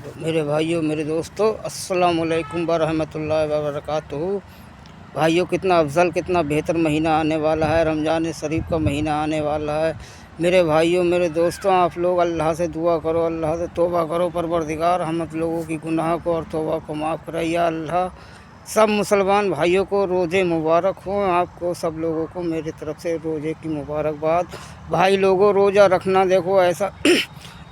میرے بھائیوں میرے دوستوں السلام علیکم ورحمۃ اللہ وبرکاتہ۔ بھائیوں کتنا افضل کتنا بہتر مہینہ آنے والا ہے، رمضان شریف کا مہینہ آنے والا ہے۔ میرے بھائیوں میرے دوستوں آپ لوگ اللہ سے دعا کرو، اللہ سے توبہ کرو، پروردگار ہم لوگوں کی گناہ کو اور توبہ کو معاف کرے یا اللہ۔ سب مسلمان بھائیوں کو روزے مبارک ہوں، آپ کو سب لوگوں کو میری طرف سے روزے کی مبارکباد۔ بھائی لوگوں روزہ رکھنا دیکھو ایسا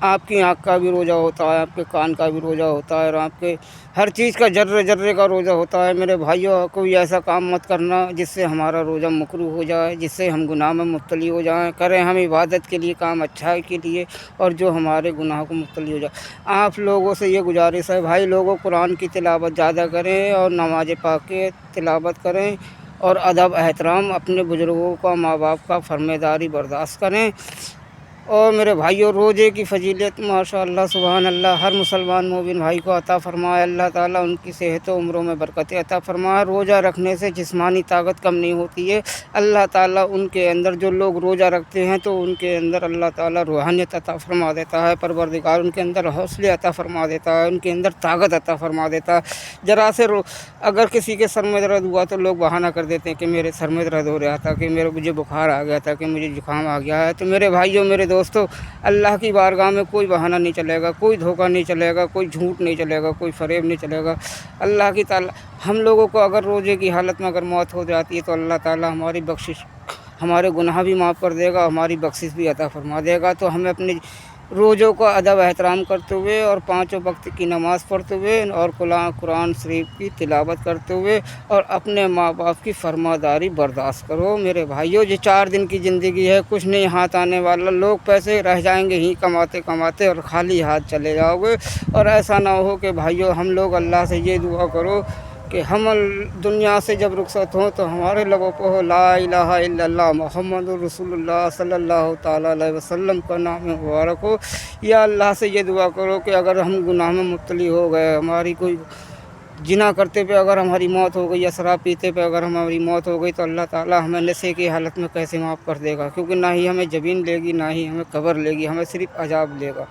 آپ کی آنکھ کا بھی روزہ ہوتا ہے، آپ کے کان کا بھی روزہ ہوتا ہے، اور آپ کے ہر چیز کا ذرے ذرے کا روزہ ہوتا ہے۔ میرے بھائیوں کوئی ایسا کام مت کرنا جس سے ہمارا روزہ مکروہ ہو جائے، جس سے ہم گناہ میں مبتلا ہو جائیں۔ کریں ہم عبادت کے لیے کام، اچھائی کے لیے، اور جو ہمارے گناہ کو مبتلا ہو جائے۔ آپ لوگوں سے یہ گزارش ہے بھائی لوگوں قرآن کی تلاوت زیادہ کریں اور نماز پاک کی تلاوت کریں، اور ادب احترام اپنے بزرگوں کا ماں باپ کا فرمانداری برداشت کریں۔ اور میرے بھائیوں روزے کی فضیلت ماشاء اللہ سبحان اللہ ہر مسلمان مومن بھائی کو عطا فرمائے۔ اللہ تعالیٰ ان کی صحت و عمروں میں برکتیں عطا فرمائے۔ روزہ رکھنے سے جسمانی طاقت کم نہیں ہوتی ہے، اللہ تعالیٰ ان کے اندر جو لوگ روزہ رکھتے ہیں تو ان کے اندر اللہ تعالیٰ روحانیت عطا فرما دیتا ہے، پروردگار ان کے اندر حوصلے عطا فرما دیتا ہے، ان کے اندر طاقت عطا فرما دیتا ہے۔ ذرا سے اگر کسی کے سر میں درد ہوا تو لوگ بہانہ کر دیتے ہیں کہ میرے سر میں درد ہو رہا تھا، کہ مجھے بخار آ گیا تھا، کہ مجھے زکام آ گیا ہے۔ تو میرے بھائیوں میرے دوستوں اللہ کی بارگاہ میں کوئی بہانہ نہیں چلے گا، کوئی دھوکہ نہیں چلے گا، کوئی جھوٹ نہیں چلے گا، کوئی فریب نہیں چلے گا۔ اللہ کی تعالیٰ ہم لوگوں کو اگر روزے کی حالت میں اگر موت ہو جاتی ہے تو اللہ تعالیٰ ہماری بخشش ہمارے گناہ بھی معاف کر دے گا، ہماری بخشش بھی عطا فرما دے گا۔ تو ہمیں اپنے روزوں کا ادب احترام کرتے ہوئے اور 5 وقت کی نماز پڑھتے ہوئے اور قرآن شریف کی تلاوت کرتے ہوئے اور اپنے ماں باپ کی فرمانداری برداشت کرو۔ میرے بھائیوں یہ 4 دن کی زندگی ہے، کچھ نہیں ہاتھ آنے والا، لوگ پیسے رہ جائیں گے ہی کماتے کماتے اور خالی ہاتھ چلے جاؤ گے۔ اور ایسا نہ ہو کہ بھائیوں ہم لوگ اللہ سے یہ دعا کرو کہ ہم دنیا سے جب رخصت ہوں تو ہمارے لبوں پہ ہو لا الہ الا اللہ محمد الرسول اللہ صلی اللہ تعالیٰ علیہ وسلم کا نام مبارک ہو۔ یا اللہ سے یہ دعا کرو کہ اگر ہم گناہ میں مبتلا ہو گئے، ہماری کوئی زنا کرتے پہ اگر ہماری موت ہو گئی یا شراب پیتے پہ اگر ہماری موت ہو گئی تو اللہ تعالیٰ ہمیں نشے کی حالت میں کیسے معاف کر دے گا، کیونکہ نہ ہی ہمیں زمین لے گی نہ ہی ہمیں قبر لے گی، ہمیں صرف عذاب لے گا۔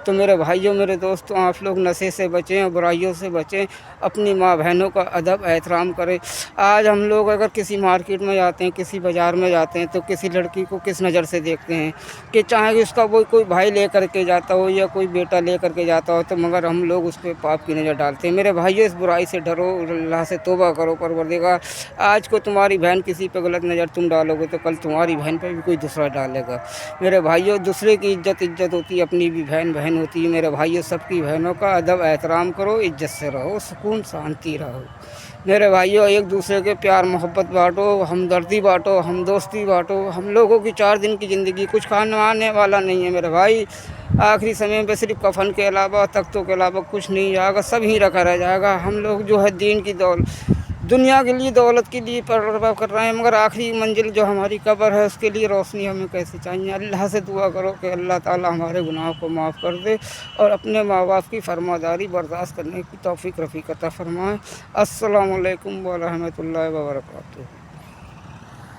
تو میرے بھائیوں میرے دوستوں آپ لوگ نشے سے بچیں اور برائیوں سے بچیں، اپنی ماں بہنوں کا ادب احترام کریں۔ آج ہم لوگ اگر کسی مارکیٹ میں جاتے ہیں، کسی بازار میں جاتے ہیں تو کسی لڑکی کو کس نظر سے دیکھتے ہیں کہ چاہے اس کا کوئی بھائی لے کر کے جاتا ہو یا کوئی بیٹا لے کر کے جاتا ہو، تو مگر ہم لوگ اس پہ پاپ کی نظر ڈالتے ہیں۔ میرے بھائیوں اس برائی سے ڈرو، اللہ سے توبہ کرو، پروردگار آج کو تمہاری بہن کسی پہ غلط نظر تم ڈالو گے تو کل تمہاری بہن پہ بھی کوئی دوسرا ڈالے گا۔ میرے بھائیوں دوسرے کی عزت ہوتی ہے، اپنی بھی بہن ہوتی ہے۔ میرے بھائیوں سب کی بہنوں کا ادب احترام کرو، عزت سے رہو، سکون شانتی رہو۔ میرے بھائیوں ایک دوسرے کے پیار محبت بانٹو، ہمدردی بانٹو، ہم دوستی بانٹو۔ ہم لوگوں کی 4 دن کی زندگی کچھ کھانے آنے والا نہیں ہے میرے بھائی، آخری سمے پہ صرف کفن کے علاوہ تختوں کے علاوہ کچھ نہیں جائے گا، سب ہی رکھا رہ جائے گا۔ ہم لوگ جو ہے دین کی دنیا کے لیے دولت کے لیے پرواہ کر رہے ہیں، مگر آخری منزل جو ہماری قبر ہے اس کے لیے روشنی ہمیں کیسے چاہیے۔ اللہ سے دعا کرو کہ اللہ تعالیٰ ہمارے گناہوں کو معاف کر دے اور اپنے ماں باپ کی فرمانداری برداشت کرنے کی توفیق رفیق عطا فرمائے۔ السلام علیکم ورحمۃ اللہ وبرکاتہ۔